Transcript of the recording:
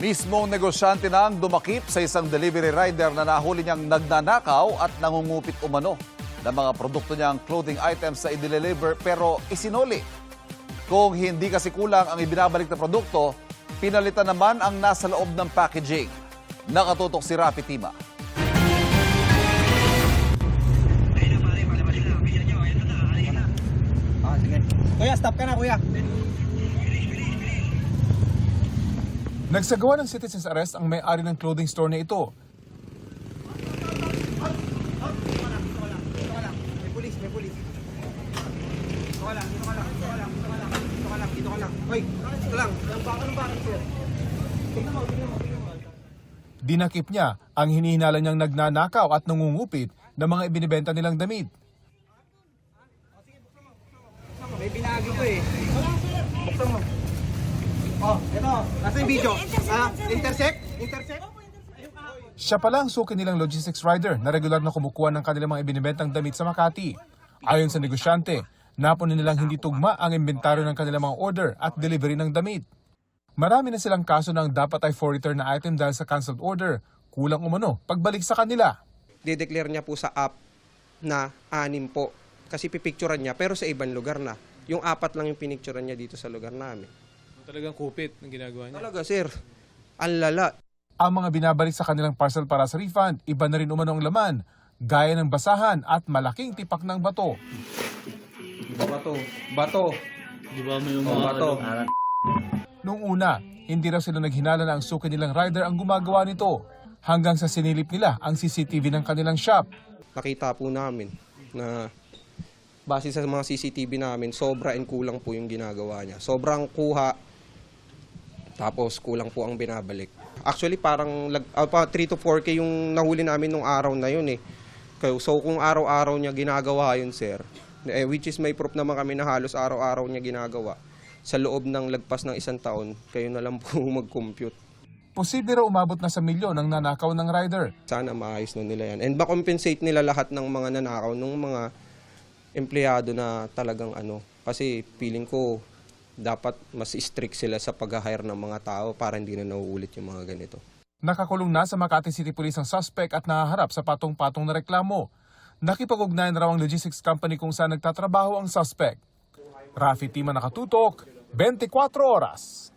Mismong negosyante na ang dumakip sa isang delivery rider na nahuli niyang nagnanakaw at nangungupit umano ng mga produkto niyang clothing items sa i-deliver pero isinuli. Kung hindi kasi kulang ang ibinabalik na produkto, pinalitan naman ang nasa loob ng packaging. Nakatutok si Rafi Tima. Kuya, stop ka na, kuya. Nagsagawa ng citizen's arrest ang may-ari ng clothing store na ito. May pulis. Dito ka lang. Hoy, dito lang. Anong bakit, sir? Tingnan mo. Dinakip niya ang hinihinala niyang nagnanakaw at nangungupit ng mga ibinibenta nilang damit. May binagi ko eh. Buksan mo. Oh, ito. Nasa yung video. Intersect? Siya pala ang suki nilang logistics rider na regular na kumukuha ng kanilang mga ibinibentang damit sa Makati. Ayon sa negosyante, napunin nilang hindi tugma ang inventaryo ng kanilang mga order at delivery ng damit. Marami na silang kaso na ang dapat ay for return na item dahil sa cancelled order. Kulang umano pagbalik sa kanila. Dideclare niya po sa app na 6 po. Kasi pipicturan niya pero sa ibang lugar na. Yung 4 lang yung pinicturan niya dito sa lugar namin. Talagang kupit ang ginagawa niya. Talaga sir, ang lala. Ang mga binabalik sa kanilang parcel para sa refund, iba na rin umano ang laman, gaya ng basahan at malaking tipak ng bato. Bato. Di ba may mga Bato. Noong una, hindi raw sila naghinala na ang suki nilang rider ang gumagawa nito. Hanggang sa sinilip nila ang CCTV ng kanilang shop. Nakita po namin na base sa mga CCTV namin, sobra and kulang po yung ginagawa niya. Sobrang kuha, tapos kulang po ang binabalik. Actually, parang 3 to 4K yung nahuli namin nung araw na yun eh. So kung araw-araw niya ginagawa yun, sir, which is may proof naman kami na halos araw-araw niya ginagawa, sa loob ng lagpas ng 1 taon, kayo na lang po mag-compute. Posible raw umabot na sa milyon ang nanakaw ng rider. Sana maayos na nila yan. And ba-compensate nila lahat ng mga nanakaw, ng mga empleyado na talagang kasi feeling ko dapat mas strict sila sa pag-hire ng mga tao para hindi na nauulit yung mga ganito. Nakakulong na sa Makati City Police ang suspect at nahaharap sa patong-patong na reklamo. Nakipag-ugnayan raw ang logistics company kung saan nagtatrabaho ang suspect. Rafi Tima, nakatutok, 24 oras.